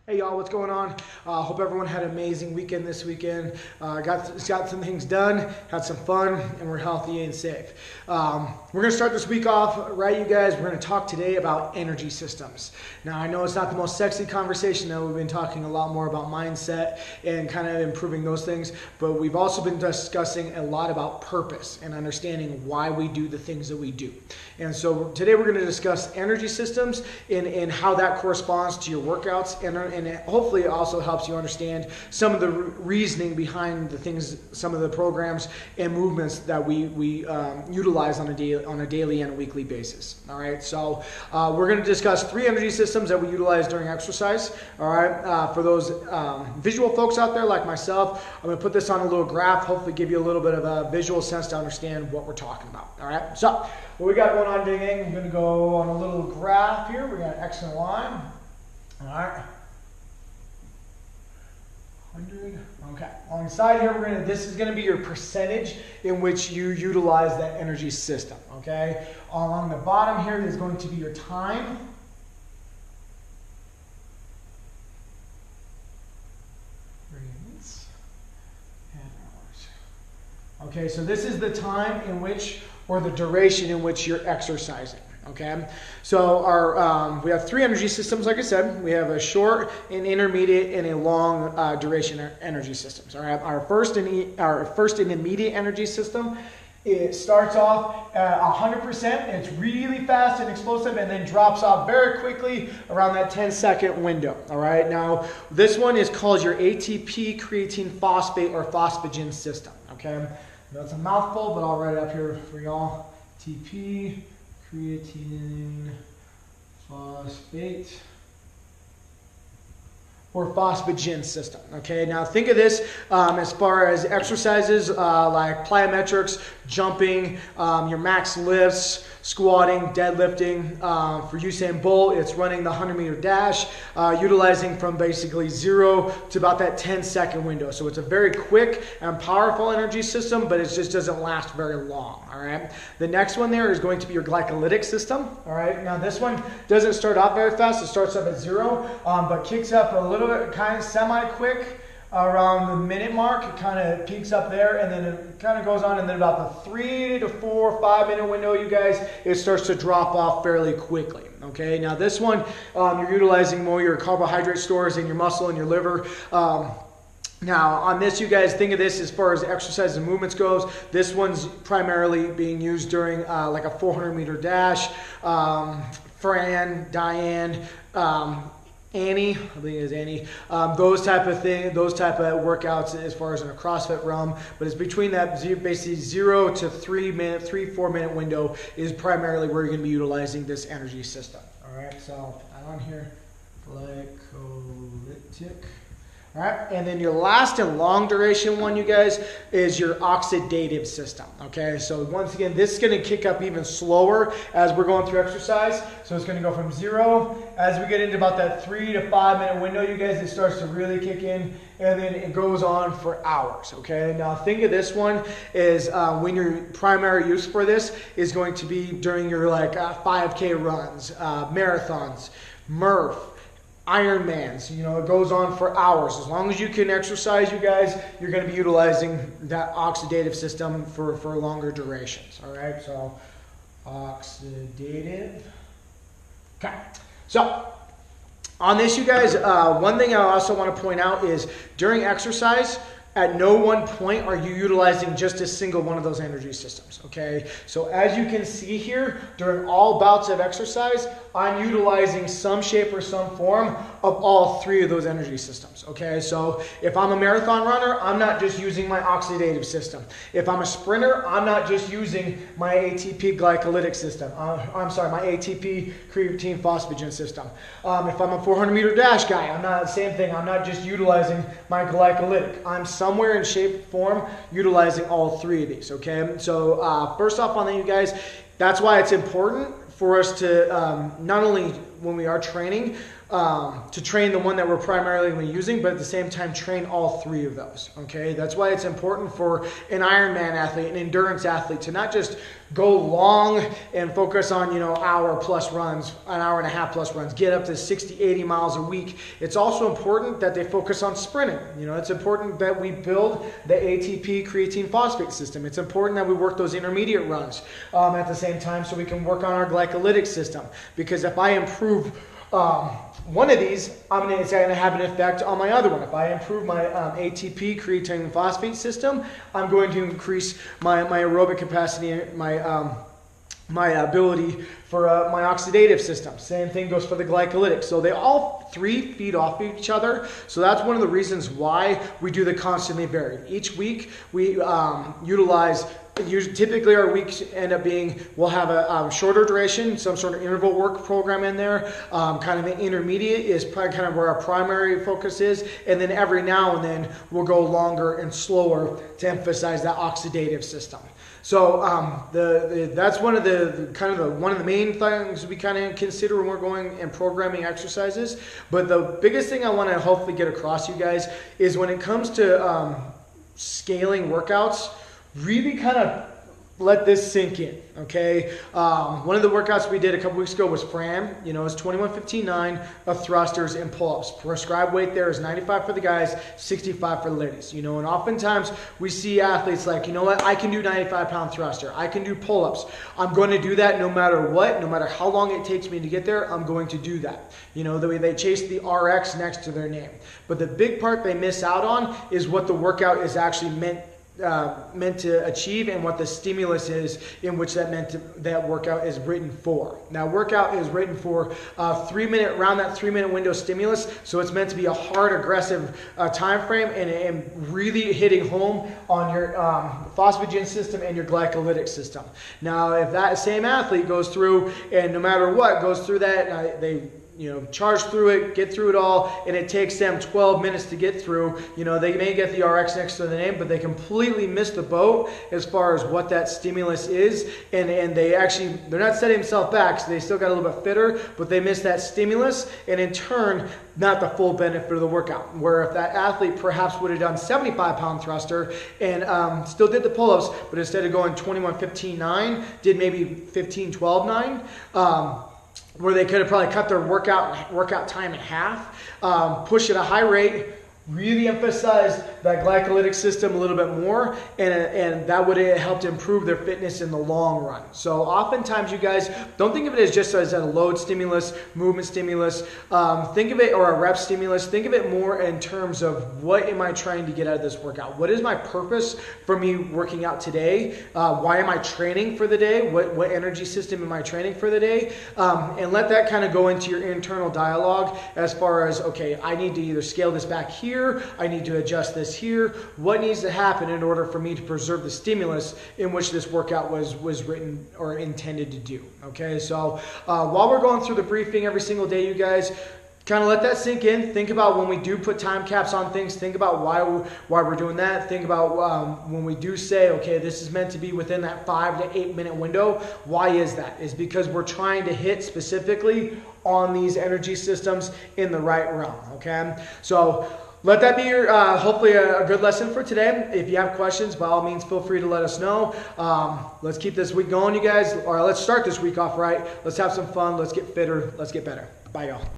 Hey y'all, what's going on? Hope everyone had an amazing weekend this weekend. Got some things done, had some fun, and we're healthy and safe. We're going to start this week off, right, you guys? We're going to talk today about energy systems. Now, I know it's not the most sexy conversation, though. We've been talking a lot more about mindset and kind of improving those things, but we've also been discussing a lot about purpose and understanding why we do the things that we do. And so today we're going to discuss energy systems and how that corresponds to your workouts, and hopefully it also helps you understand some of the reasoning behind the things, some of the programs and movements that we utilize on a daily and a weekly basis. All right, so we're going to discuss 3 energy systems that we utilize during exercise. All right, for those visual folks out there like myself, I'm going to put this on a little graph, hopefully give you a little bit of a visual sense to understand what we're talking about. All right, so what we got going on today, we're going to go on a little graph here. We got X and Y. All right. 100. Okay. On the side here, this is going to be your percentage in which you utilize that energy system. Okay. Along the bottom here is going to be your time. Minutes and hours. Okay. So this is the time in which, or the duration in which you're exercising. Okay, so we have 3 energy systems, like I said. We have a short, an intermediate, and a long duration energy systems. All right, our first and immediate energy system, it starts off at 100%. It's really fast and explosive, and then drops off very quickly around that 10-second window. All right, now this one is called your ATP creatine phosphate or phosphagen system. Okay, now it's a mouthful, but I'll write it up here for y'all. ATP creatine phosphate or phosphagen system. Okay, now think of this as far as exercises like plyometrics, jumping, your max lifts, squatting, deadlifting. For Usain Bolt, it's running the 100-meter dash, utilizing from basically 0 to about that 10-second window. So it's a very quick and powerful energy system, but it just doesn't last very long. All right. The next one there is going to be your glycolytic system. All right. Now this one doesn't start off very fast. It starts up at 0, but kicks up a little bit, kind of semi-quick. Around the minute mark, it kind of peaks up there, and then it kind of goes on, and then about the 3 to 4 or 5 minute window, you guys, it starts to drop off fairly quickly. Okay, now this one, you're utilizing more your carbohydrate stores in your muscle and your liver. Now, on this, you guys, think of this as far as exercise and movements goes. This one's primarily being used during like a 400-meter dash. Fran, Diane, Annie, I believe it is Annie, those type of workouts as far as in a CrossFit realm, but it's between that basically 0 to 3 4 minute window is primarily where you're going to be utilizing this energy system. All right, so add on here, glycolytic. All right, and then your last and long duration one, you guys, is your oxidative system. Okay, so once again, this is going to kick up even slower as we're going through exercise. So it's going to go from 0, as we get into about that 3 to 5 minute window, you guys, it starts to really kick in, and then it goes on for hours. Okay, now think of this one is when your primary use for this is going to be during your 5K runs, marathons, Murph, Ironmans. It goes on for hours. As long as you can exercise, you guys, you're going to be utilizing that oxidative system for longer durations. All right, so oxidative. Okay, so on this, you guys, one thing I also want to point out is during exercise, at no one point are you utilizing just a single one of those energy systems, okay? So as you can see here, during all bouts of exercise, I'm utilizing some shape or some form of all 3 of those energy systems, okay? So if I'm a marathon runner, I'm not just using my oxidative system. If I'm a sprinter, I'm not just using my ATP glycolytic system. My ATP creatine phosphagen system. If I'm a 400-meter dash guy, same thing. I'm not just utilizing my glycolytic. I'm somewhere in shape, form, utilizing all 3 of these, okay? So first off on that, you guys, that's why it's important for us to not only when we are training, to train the one that we're primarily using, but at the same time train all three of those. Okay, that's why it's important for an Ironman athlete, an endurance athlete, to not just go long and focus on, you know, hour plus runs, an hour and a half plus runs, get up to 60, 80 miles a week. It's also important that they focus on sprinting. You know, it's important that we build the ATP creatine phosphate system. It's important that we work those intermediate runs at the same time so we can work on our glycolytic system. Because if I improve one of these, it's going to have an effect on my other one. If I improve my ATP creatine phosphate system, I'm going to increase my aerobic capacity, my ability for my oxidative system. Same thing goes for the glycolytic. So they all three feed off each other. So that's one of the reasons why we do the constantly varied. Each week we utilize. Typically our weeks end up being, we'll have a shorter duration, some sort of interval work program in there. Kind of an intermediate is probably kind of where our primary focus is. And then every now and then we'll go longer and slower to emphasize that oxidative system. So that's one of the main things we kind of consider when we're going and programming exercises. But the biggest thing I want to hopefully get across to you guys is when it comes to scaling workouts, really kind of let this sink in, okay? One of the workouts we did a couple weeks ago was Fran. You know, it's 21-15-9 of thrusters and pull-ups. Prescribed weight there is 95 for the guys, 65 for the ladies. You know, and oftentimes we see athletes like, you know what, I can do 95-pound thruster. I can do pull-ups. I'm going to do that no matter what, no matter how long it takes me to get there, I'm going to do that. You know, the way they chase the RX next to their name. But the big part they miss out on is what the workout is actually meant to achieve and what the stimulus is in which that workout is written for. Now, workout is written for around that 3-minute window stimulus, so it's meant to be a hard, aggressive time frame and really hitting home on your phosphagen system and your glycolytic system. Now, if that same athlete goes through and no matter what goes through that, they charge through it, get through it all, and it takes them 12 minutes to get through. You know, they may get the RX next to the name, but they completely miss the boat as far as what that stimulus is, and they're not setting themselves back, so they still got a little bit fitter, but they miss that stimulus, and in turn, not the full benefit of the workout. Where if that athlete perhaps would have done 75-pound thruster and still did the pull-ups, but instead of going 21-15-9, did maybe 15-12-9, where they could have probably cut their workout time in half, push at a high rate, really emphasize that glycolytic system a little bit more, and that would have helped improve their fitness in the long run. So oftentimes you guys don't think of it as just as a load stimulus, movement stimulus. Think of it, or a rep stimulus. Think of it more in terms of what am I trying to get out of this workout? What is my purpose for me working out today? Why am I training for the day? What energy system am I training for the day? And let that kind of go into your internal dialogue as far as, okay, I need to either scale this back here, I need to adjust this here. What needs to happen in order for me to preserve the stimulus in which this workout was written or intended to do? Okay, so while we're going through the briefing every single day, you guys, kind of let that sink in. Think about when we do put time caps on things. Think about why we're doing that. Think about when we do say, okay, this is meant to be within that 5 to 8 minute window. Why is that? Is because we're trying to hit specifically on these energy systems in the right realm. Okay, so let that be your, hopefully a good lesson for today. If you have questions, by all means, feel free to let us know. Let's keep this week going, you guys, or let's start this week off right. Let's have some fun. Let's get fitter. Let's get better. Bye, y'all.